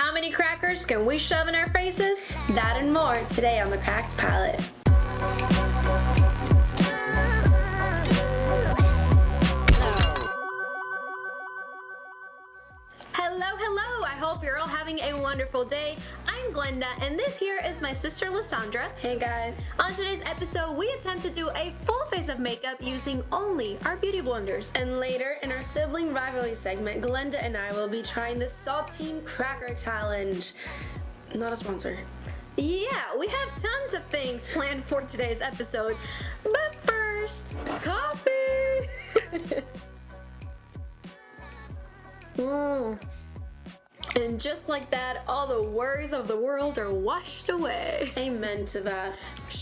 How many crackers can we shove in our faces? That and more today on the Cracked Palate. Hello, I hope you're all having a wonderful day. I'm Glenda, and this here is my sister Lysandra. Hey guys. On today's episode, we attempt to do a full face of makeup using only our beauty blenders. And later in our sibling rivalry segment, Glenda and I will be trying the Saltine Cracker Challenge. Not a sponsor. Yeah, we have tons of things planned for today's episode, but first, coffee! And just like that, all the worries of the world are washed away. Amen to that.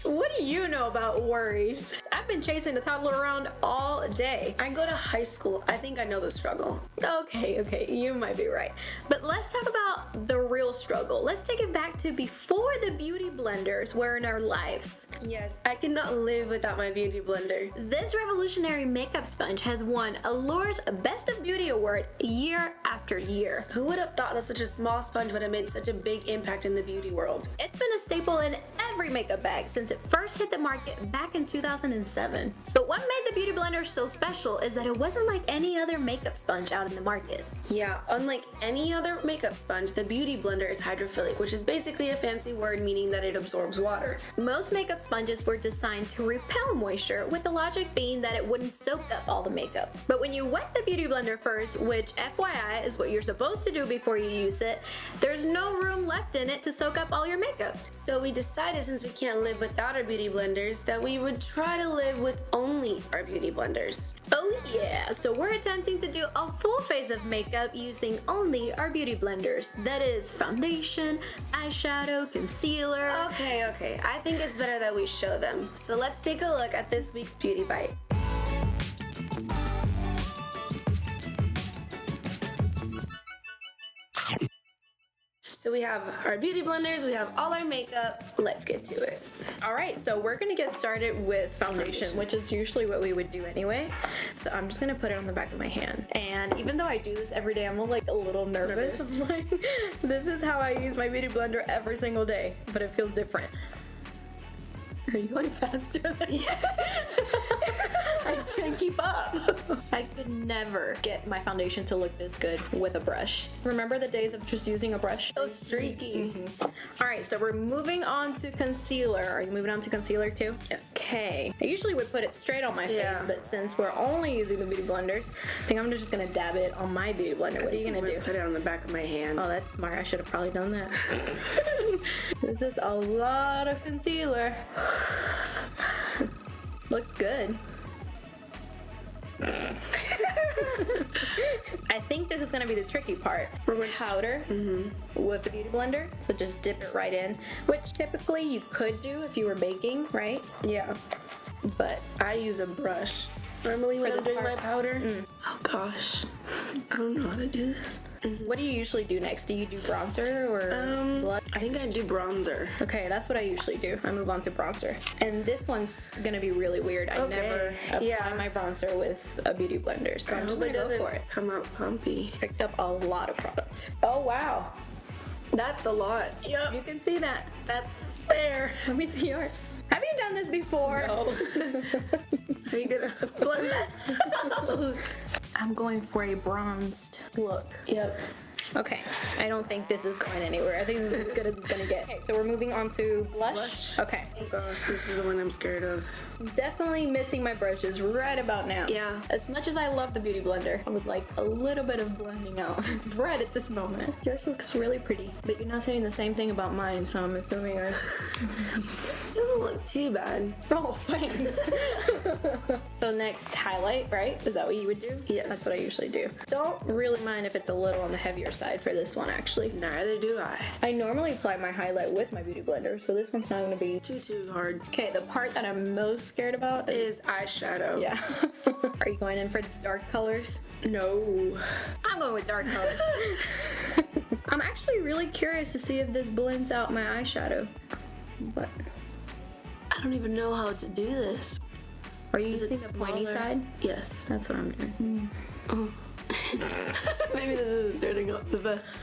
What do you know about worries? I've been chasing the toddler around all day. I go to high school. I think I know the struggle. Okay, you might be right. But let's talk about the real struggle. Let's take it back to before the beauty blenders were in our lives. Yes, I cannot live without my beauty blender. This revolutionary makeup sponge has won Allure's Best of Beauty Award year after year. Who would have thought that such a small sponge would have made such a big impact in the beauty world? It's been a staple in every makeup bag since it first hit the market back in 2007. But what made the beauty blender so special is that it wasn't like any other makeup sponge out in the market. Yeah, unlike any other makeup sponge, the beauty blender is hydrophilic, which is basically a fancy word meaning that it absorbs water. Most makeup sponges were designed to repel moisture, with the logic being that it wouldn't soak up all the makeup. But when you wet the beauty blender first, which FYI is what you're supposed to do before you use it, there's no room left in it to soak up all your makeup. So we decided, since we can't live without our beauty blenders, that we would try to live with only our beauty blenders. Oh yeah, so we're attempting to do a full face of makeup using only our beauty blenders. That is foundation, eyeshadow, concealer. Okay, I think it's better that we show them. So let's take a look at this week's Beauty Bite. So we have our beauty blenders, we have all our makeup. Let's get to it. Alright, so we're gonna get started with foundation, which is usually what we would do anyway. So I'm just gonna put it on the back of my hand. And even though I do this every day, I'm like a little nervous. I'm like, this is how I use my beauty blender every single day, but it feels different. Are you going faster? Yes. I can't keep up. I could never get my foundation to look this good with a brush. Remember the days of just using a brush? So streaky. Alright, so we're moving on to concealer. Are you moving on to concealer too? Yes. Okay. I usually would put it straight on my face, but since we're only using the beauty blenders, I think I'm just gonna dab it on my beauty blender. What are you gonna do? Put it on the back of my hand. Oh, that's smart. I should have probably done that. There's just a lot of concealer. Looks good. I think this is gonna be the tricky part. Powder with the beauty blender. So just dip it right in, which typically you could do if you were baking, right? Yeah. But I use a brush normally when I'm doing my powder. Oh gosh, I don't know how to do this. What do you usually do next? Do you do bronzer or blush? I think I do bronzer. Okay, that's what I usually do. I move on to bronzer. And this one's gonna be really weird. I never apply my bronzer with a beauty blender, so I'm just gonna go for it. Come out clumpy. Picked up a lot of product. Oh wow. That's a lot. Yep. You can see that. That's there. Let me see yours. Have you done this before? No. Are you gonna blend that out? I'm going for a bronzed look. Yep. Okay, I don't think this is going anywhere. I think this is as good as it's gonna get. Okay, so we're moving on to blush. Okay. Oh gosh, this is the one I'm scared of. Definitely missing my brushes right about now. Yeah. As much as I love the beauty blender, I would like a little bit of blending out right at this moment. Yours looks really pretty, but you're not saying the same thing about mine, so I'm assuming yours. It doesn't look too bad. Oh, thanks. So next, highlight, right? Is that what you would do? Yes. That's what I usually do. Don't really mind if it's a little on the heavier side for this one, actually. Neither do I. I normally apply my highlight with my beauty blender, so this one's not gonna be Too hard. Okay, the part that I'm most scared about is eyeshadow. Yeah. Are you going in for dark colors? No. I'm going with dark colors. I'm actually really curious to see if this blends out my eyeshadow. But I don't even know how to do this. Are you using the pointy side? Yes. That's what I'm doing. Maybe this isn't turning out the best.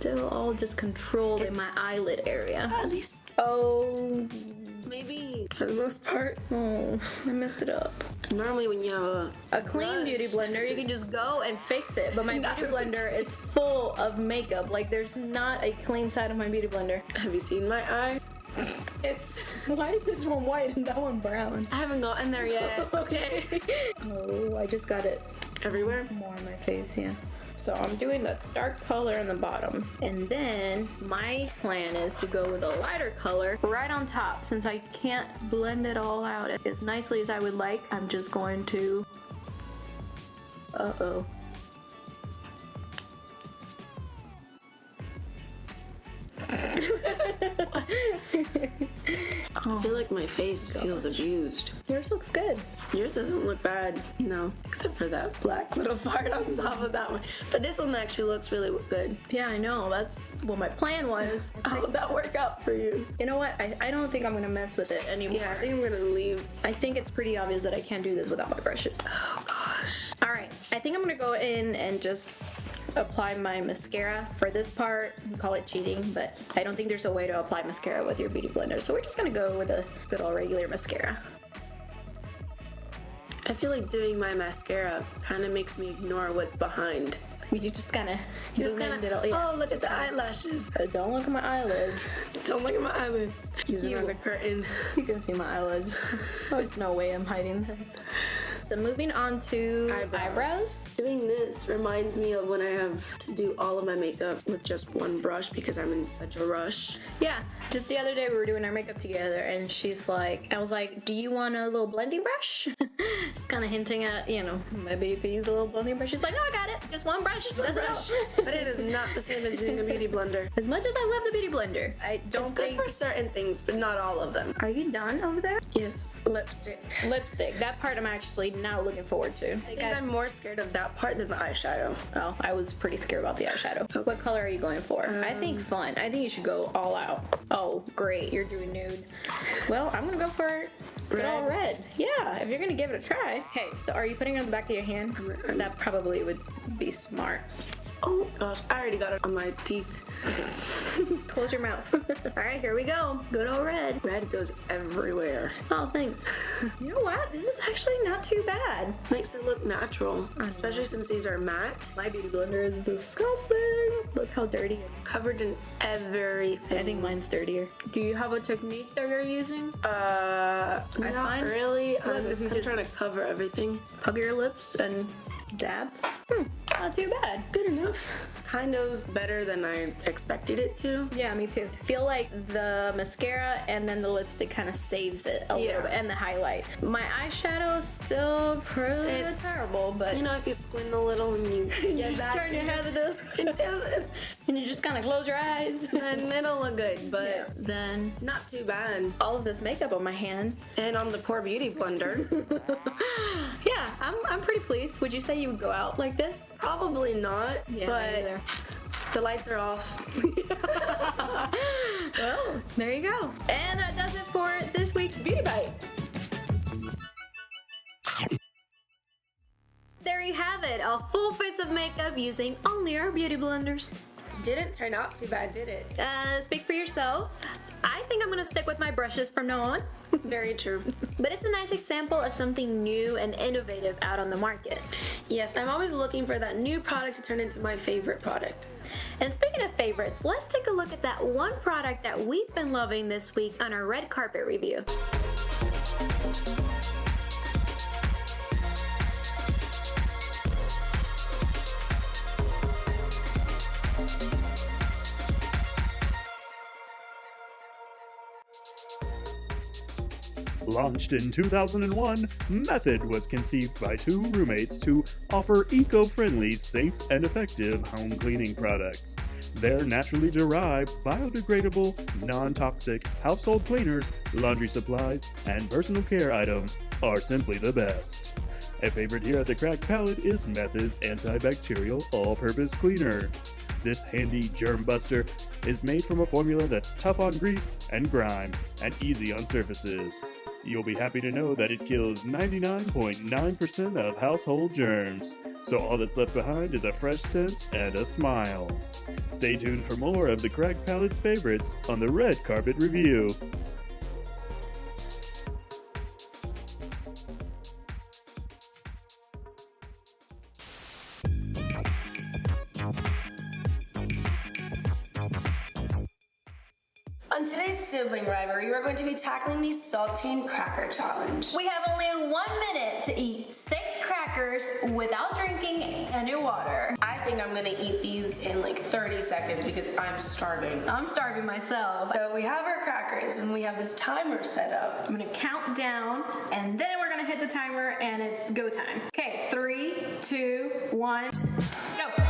still all just controlled in my eyelid area. At least, Oh, maybe for the most part. oh, I messed it up. Normally when you have A clean beauty blender, you can just go and fix it. But my beauty blender is full of makeup. Like, there's not a clean side of my beauty blender. have you seen my eye? It's, Why is this one white and that one brown? I haven't gotten there yet. Okay. Oh, I just got it Everywhere? more on my face, yeah. So I'm doing the dark color on the bottom. And then my plan is to go with a lighter color right on top. Since I can't blend it all out as nicely as I would like, I'm just going to... Uh-oh. I feel like my face feels abused. Yours looks good. Yours doesn't look bad, you know, except for that black little part on top of that one. But this one actually looks really good. Yeah, I know. That's what my plan was. How would that work out for you? You know what? I don't think I'm gonna mess with it anymore. Yeah, I think I'm gonna leave. I think it's pretty obvious that I can't do this without my brushes. Oh gosh. All right, I think I'm gonna go in and just apply my mascara for this part. We call it cheating, but I don't think there's a way to apply mascara with your beauty blender. So we're just gonna go with a good old regular mascara. I feel like doing my mascara kind of makes me ignore what's behind. You just kind of, oh, look at the eyelashes. Don't look at my eyelids. Don't look at my eyelids. Use it as a curtain. You can see my eyelids. There's no way I'm hiding this. So moving on to eyebrows. Doing this reminds me of when I have to do all of my makeup with just one brush because I'm in such a rush. Yeah, just the other day we were doing our makeup together and she's like, I was like, do you want a little blending brush? Just kind of hinting at, you know, maybe you could use a little blending brush. She's like, no, I got it. Just one brush. Just one brush. But it is not the same as using a beauty blender. As much as I love the beauty blender, I don't It's good think... for certain things, but not all of them. Are you done over there? Yes. Lipstick. Lipstick. That part I'm actually now looking forward to. I think I'm more scared of that part than the eyeshadow. Oh, I was pretty scared about the eyeshadow. What color are you going for? I think fun. I think you should go all out. Oh, great. You're doing nude. Well, I'm gonna go for good old red. Yeah, if you're gonna give it a try. Okay, so are you putting it on the back of your hand? That probably would be smart. Oh gosh, I already got it on my teeth. Close your mouth. All right, here we go. Good old red. Red goes everywhere. Oh, thanks. You know what? This is actually not too bad. Makes it look natural, especially since these are matte. My beauty blender is disgusting. Look how dirty it is. Covered in everything. I think mine's dirtier. Do you have a technique that you're using? Not find- really. Look, I'm if you just just- trying to cover everything. Hug your lips and dab. Not too bad. Good enough. Kind of better than I expected it to. Yeah, me too. I feel like the mascara and then the lipstick kind of saves it a little bit, and the highlight. My eyeshadow is still pretty terrible, but You know, if you squint a little and you get just that, turn your head and you just kind of close your eyes. then it'll look good, but Then not too bad. all of this makeup on my hand. And on the poor beauty blender. Yeah, I'm pretty pleased. Would you say you would go out like this? Probably not, but the lights are off. Well, there you go. And that does it for this week's Beauty Bite. There you have it, a full face of makeup using only our beauty blenders. Didn't turn out too bad, did it? Speak for yourself. I think I'm gonna stick with my brushes from now on. Very true. But it's a nice example of something new and innovative out on the market. Yes, I'm always looking for that new product to turn into my favorite product. And speaking of favorites, let's take a look at that one product that we've been loving this week on our red carpet review. Launched in 2001, Method was conceived by two roommates to offer eco-friendly, safe, and effective home cleaning products. Their naturally derived, biodegradable, non-toxic household cleaners, laundry supplies, and personal care items are simply the best. A favorite here at the Cracked Palette is Method's Antibacterial All-Purpose Cleaner. This handy germ buster is made from a formula that's tough on grease and grime and easy on surfaces. You'll be happy to know that it kills 99.9% of household germs. So all that's left behind is a fresh scent and a smile. Stay tuned for more of the Cracked Palate's favorites on the Red Carpet Review. On today's sibling rivalry, we're going to be tackling the Saltine Cracker Challenge. We have only 1 minute to eat 6 crackers without drinking any water. I think I'm gonna eat these in like 30 seconds because I'm starving. I'm starving myself. So we have our crackers and we have this timer set up. I'm gonna count down and then we're gonna hit the timer and it's go time. Okay, 3, 2, 1, go.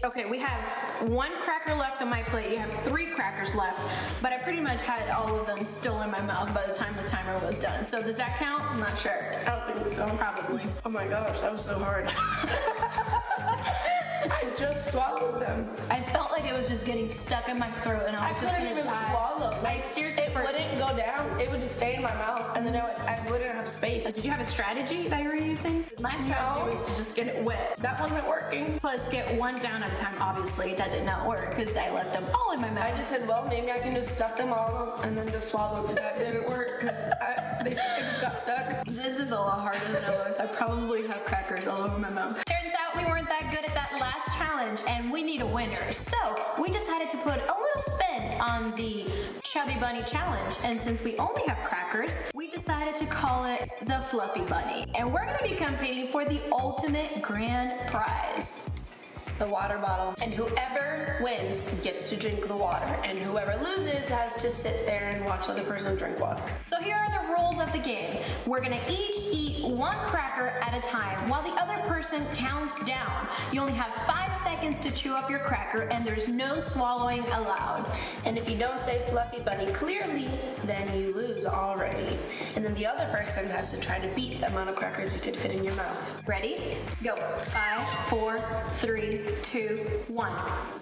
Okay, we have 1 cracker left on my plate. You have 3 crackers left, but I pretty much had all of them still in my mouth by the time the timer was done. So does that count? I'm not sure. I don't think so. Probably. Oh my gosh, that was so hard. I just swallowed them. I felt like it was just getting stuck in my throat and I was just couldn't gonna even die. swallow. Like seriously, It wouldn't go down. It would just stay in my mouth, and then I wouldn't have space. Did you have a strategy that you were using? 'Cause my strategy No. was to just get it wet. That wasn't working. Plus get 1 down at a time. Obviously, that did not work because I left them all in my mouth. I just said, well, maybe I can just stuff them all and then just swallow them. That didn't work because they just got stuck. This is a lot harder than I was. I probably have crackers all over my mouth. Turns out we weren't that good at that last challenge and we need a winner. So we decided to put a little spin on the Chubby Bunny Challenge. And since we only have crackers, we decided to call it the Fluffy Bunny. And we're gonna be competing for the ultimate grand prize. The water bottle. And whoever wins gets to drink the water. And whoever loses has to sit there and watch the other person drink water. So here are the rules of the game. We're gonna each eat 1 cracker at a time while the other person counts down. You only have 5 seconds to chew up your cracker and there's no swallowing allowed. And if you don't say Fluffy Bunny clearly, then you lose already. And then the other person has to try to beat the amount of crackers you could fit in your mouth. Ready? Go. 5, 4, 3, 2, 1.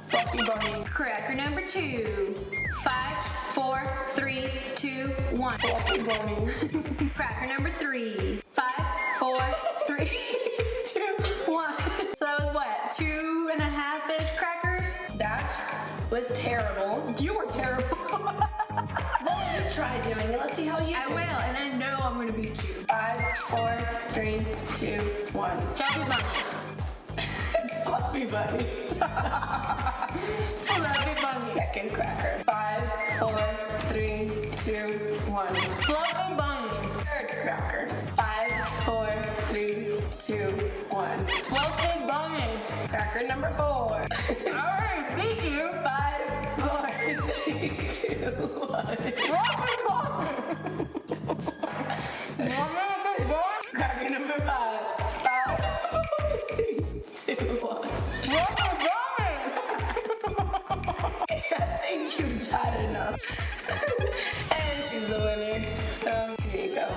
Fluffy Bunny. Cracker number 2. 5, 4, 3, 2, 1. Fluffy Bunny. Cracker number 3. 5, 4, 3, 2, 1. So that was what? 2.5-ish crackers? That was terrible. You were terrible. Well, you try doing it. Let's see how you I do. will, and I know I'm gonna beat you. 5, 4, 3, 2, 1. Chubby Bunny. It's Fluffy Bunny. Fluffy Bunny. Second cracker. 5, 4, 3, 2, 1. Fluffy Bunny. Third cracker. 5, 4, 3, 2, 1. Fluffy Bunny. Cracker number 4. Alright, beat you. 5, 4, 3, 2, 1. Fluffy Bunny. Cracker number 5. 5, 4, 3, 2, 1. Fluffy Bunny. I think you've had enough. And she's the winner. So here you go.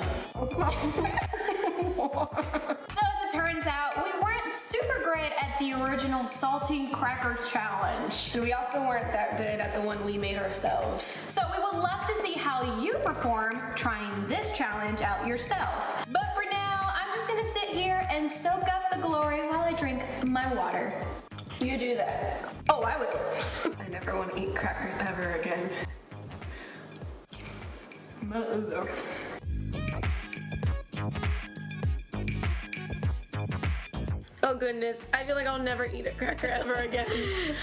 So as it turns out, we weren't super great at the original Saltine Cracker Challenge. And we also weren't that good at the one we made ourselves. So we would love to see how you perform trying this challenge out yourself. But for now, I'm just gonna sit here and soak up the glory while I drink my water. You do that. Oh, I will. I never want to eat crackers ever again. Oh goodness, I feel like I'll never eat a cracker ever again.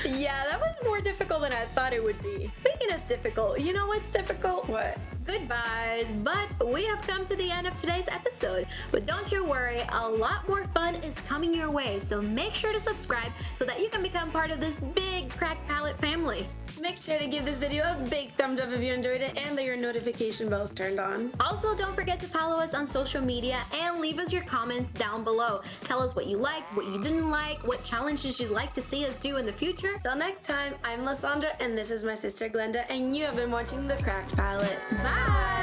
Yeah, that was more difficult than I thought it would be. Speaking of difficult, you know what's difficult? What? Goodbyes, but we have come to the end of today's episode. But don't you worry, a lot more fun is coming your way, so make sure to subscribe so that you can become part of this big Crack Palette family. Make sure to give this video a big thumbs up if you enjoyed it and that your notification bell is turned on. Also, don't forget to follow us on social media and leave us your comments down below. Tell us what you liked, what you didn't like, what challenges you'd like to see us do in the future. Till next time, I'm Lysandra and this is my sister Glenda and you have been watching The Cracked Palette. Bye!